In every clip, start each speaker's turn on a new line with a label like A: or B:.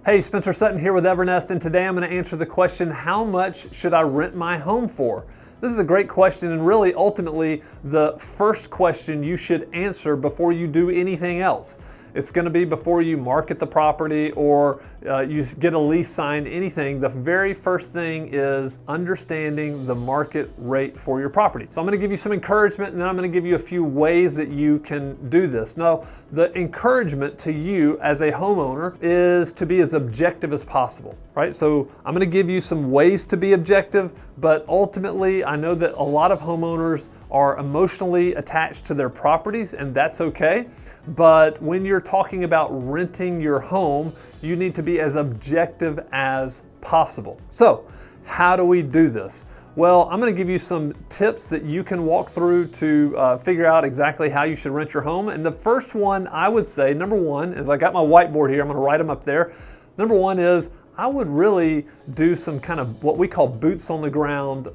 A: Hey, Spencer Sutton here with Evernest, and today I'm going to answer the question, how much should I rent my home for? This is a great question, and really ultimately the first question you should answer before you do anything else. It's going to be before you market the property or you get a lease signed, anything. The very first thing is understanding the market rate for your property. So I'm going to give you some encouragement, and then I'm going to give you a few ways that you can do this. Now, the encouragement to you as a homeowner is to be as objective as possible, right? So I'm going to give you some ways to be objective, but ultimately I know that a lot of homeowners are emotionally attached to their properties, and that's okay. But when you're talking about renting your home, you need to be as objective as possible. So how do we do this? Well, I'm going to give you some tips that you can walk through to figure out exactly how you should rent your home. And the first one I would say, number one, is I got my whiteboard here. I'm going to write them up there. Number one is I would really do some kind of what we call boots on the ground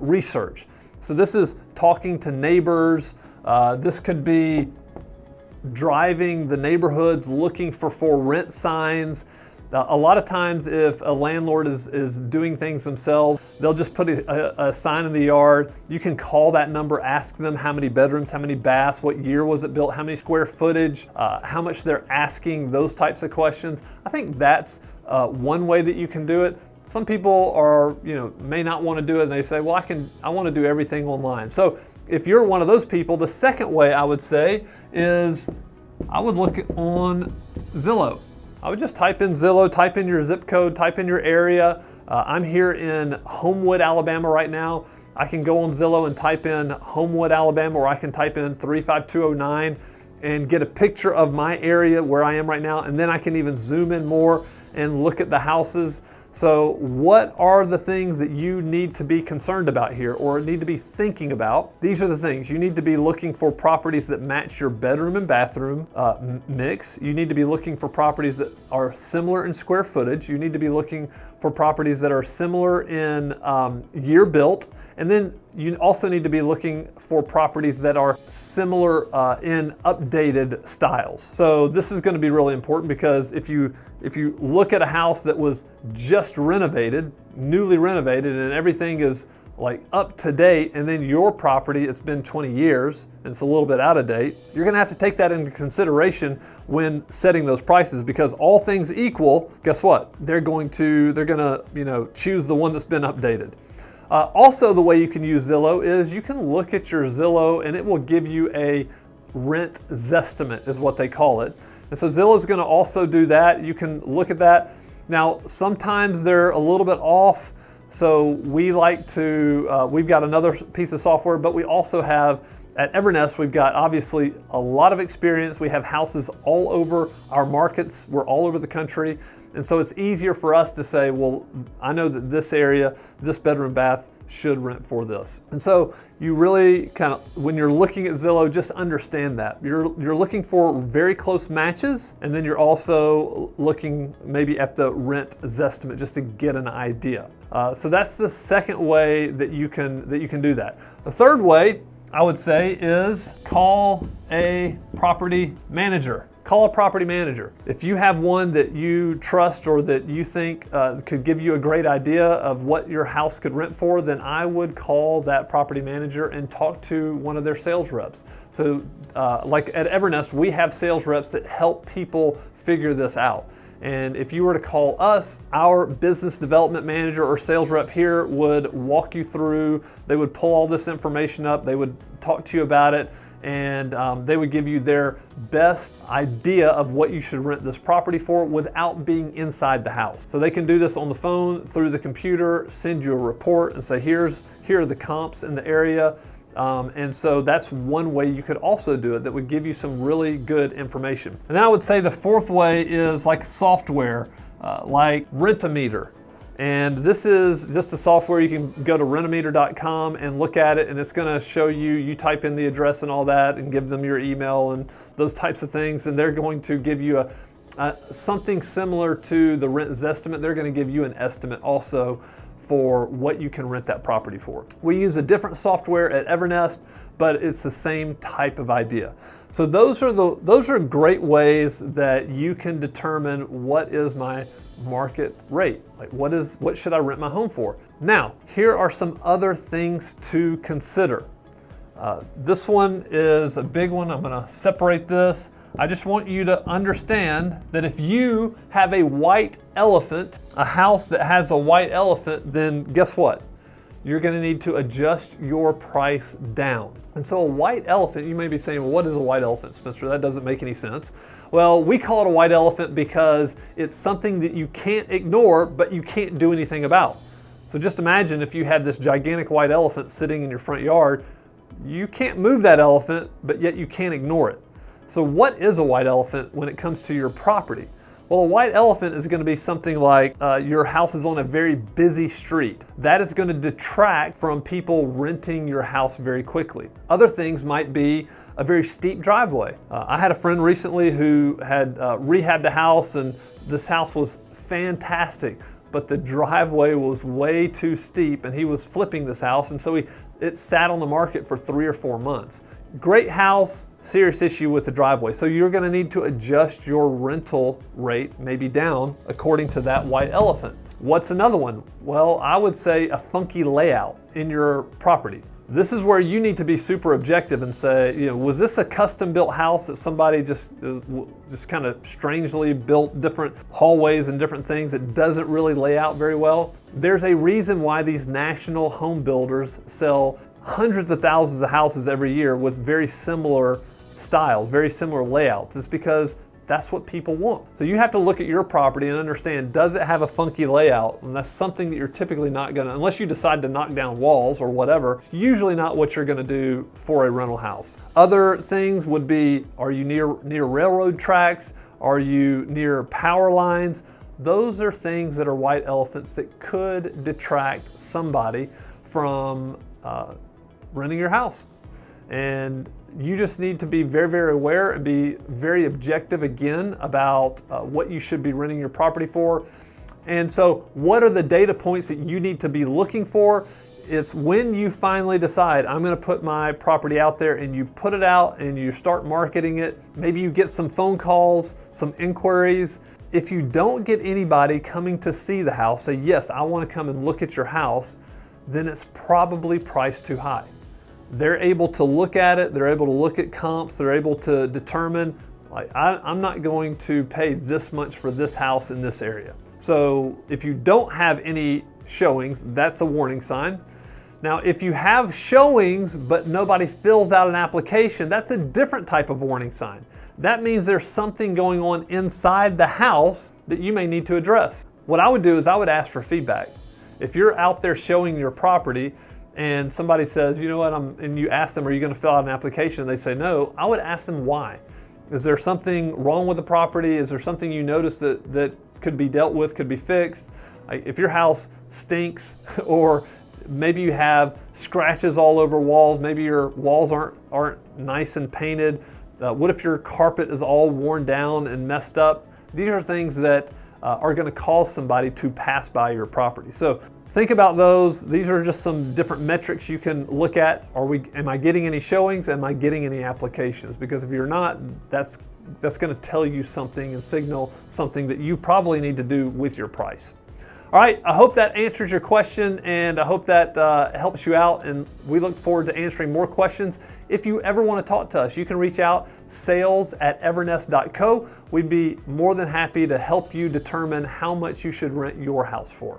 A: research. So this is talking to neighbors. This could be driving the neighborhoods looking for rent signs. A lot of times if a landlord is doing things themselves, they'll just put a sign in the yard. You can call that number, ask them how many bedrooms, how many baths, what year was it built, how many square footage, how much they're asking, those types of questions. I think that's one way that you can do it. Some people are, may not want to do it, and they say, well, I want to do everything online. So if you're one of those people, the second way I would say is I would look on Zillow. I would just type in Zillow, type in your zip code, type in your area. I'm here in Homewood, Alabama right now. I can go on Zillow and type in Homewood, Alabama, or I can type in 35209 and get a picture of my area where I am right now, and then I can even zoom in more and look at the houses. So what are the things that you need to be concerned about here or need to be thinking about? These are the things. You need to be looking for properties that match your bedroom and bathroom mix. You need to be looking for properties that are similar in square footage. You need to be looking for properties that are similar in year built. And then you also need to be looking for properties that are similar in updated styles. So this is going to be really important, because if you look at a house that was just renovated, newly renovated, and everything is like up to date, and then your property, it's been 20 years and it's a little bit out of date, you're going to have to take that into consideration when setting those prices, because all things equal, guess what? They're going to choose the one that's been updated. Also, the way you can use Zillow is you can look at your Zillow and it will give you a rent zestimate, is what they call it. And so Zillow is going to also do that. You can look at that. Now, sometimes they're a little bit off. So we like to, we've got another piece of software, but we also have, at Evernest, we've got obviously a lot of experience. We have houses all over our markets. We're all over the country. And so it's easier for us to say, well, I know that this area, this bedroom bath should rent for this. And so you really when you're looking at Zillow, just understand that. You're looking for very close matches, and then you're also looking maybe at the rent zestimate just to get an idea. So that's the second way that you can do that. The third way, I would say, is call a property manager. Call a property manager. If you have one that you trust or that you think could give you a great idea of what your house could rent for, then I would call that property manager and talk to one of their sales reps. So like at Evernest, we have sales reps that help people figure this out. And if you were to call us, our business development manager or sales rep here would walk you through, they would pull all this information up, they would talk to you about it, and they would give you their best idea of what you should rent this property for without being inside the house. So they can do this on the phone, through the computer, send you a report and say, here are the comps in the area. And so that's one way you could also do it that would give you some really good information. And then I would say the fourth way is like software, like Rent-A-Meter. And this is just a software. You can go to rentameter.com and look at it, and it's going to show you type in the address and all that and give them your email and those types of things, and they're going to give you something similar to the rent zestimate. They're going to give you an estimate also for what you can rent that property for. We use a different software at Evernest, but it's the same type of idea. So those are great ways that you can determine what is my market rate. Like what should I rent my home for? Now, here are some other things to consider. This one is a big one. I'm gonna separate this. I just want you to understand that if you have a white elephant, a house that has a white elephant, then guess what? You're gonna need to adjust your price down. And so a white elephant, you may be saying, well, what is a white elephant, Spencer? That doesn't make any sense. Well, we call it a white elephant because it's something that you can't ignore, but you can't do anything about. So just imagine if you had this gigantic white elephant sitting in your front yard. You can't move that elephant, but yet you can't ignore it. So what is a white elephant when it comes to your property? Well, a white elephant is going to be something like your house is on a very busy street. That is going to detract from people renting your house very quickly. Other things might be a very steep driveway. I had a friend recently who had rehabbed a house, and this house was fantastic, but the driveway was way too steep, and he was flipping this house, and so it sat on the market for 3 or 4 months. Great house, serious issue with the driveway. So you're gonna need to adjust your rental rate, maybe down, according to that white elephant. What's another one? Well, I would say a funky layout in your property. This is where you need to be super objective and say, was this a custom built house that somebody just kind of strangely built different hallways and different things that doesn't really lay out very well? There's a reason why these national home builders sell hundreds of thousands of houses every year with very similar styles, very similar layouts. It's because that's what people want. So you have to look at your property and understand, does it have a funky layout? And that's something that you're typically not gonna, unless you decide to knock down walls or whatever, it's usually not what you're gonna do for a rental house. Other things would be, are you near railroad tracks? Are you near power lines? Those are things that are white elephants that could detract somebody from renting your house. And you just need to be very, very aware and be very objective again about what you should be renting your property for. And so what are the data points that you need to be looking for? It's when you finally decide, I'm gonna put my property out there, and you put it out and you start marketing it. Maybe you get some phone calls, some inquiries. If you don't get anybody coming to see the house, say, yes, I wanna come and look at your house, then it's probably priced too high. They're able to look at it, they're able to look at comps, they're able to determine, like, I'm not going to pay this much for this house in this area. So if you don't have any showings, that's a warning sign. Now, if you have showings but nobody fills out an application, that's a different type of warning sign. That means there's something going on inside the house that you may need to address. What I would do is I would ask for feedback. If you're out there showing your property and somebody says, you know what, and you ask them, are you going to fill out an application? And they say no, I would ask them why. Is there something wrong with the property? Is there something you notice that could be dealt with, could be fixed? If your house stinks, or maybe you have scratches all over walls, maybe your walls aren't nice and painted. What if your carpet is all worn down and messed up? These are things that are going to cause somebody to pass by your property. So think about those. These are just some different metrics you can look at. Am I getting any showings? Am I getting any applications? Because if you're not, that's going to tell you something and signal something that you probably need to do with your price. All right, I hope that answers your question, and I hope that helps you out, and we look forward to answering more questions. If you ever want to talk to us, you can reach out, sales@evernest.co. We'd be more than happy to help you determine how much you should rent your house for.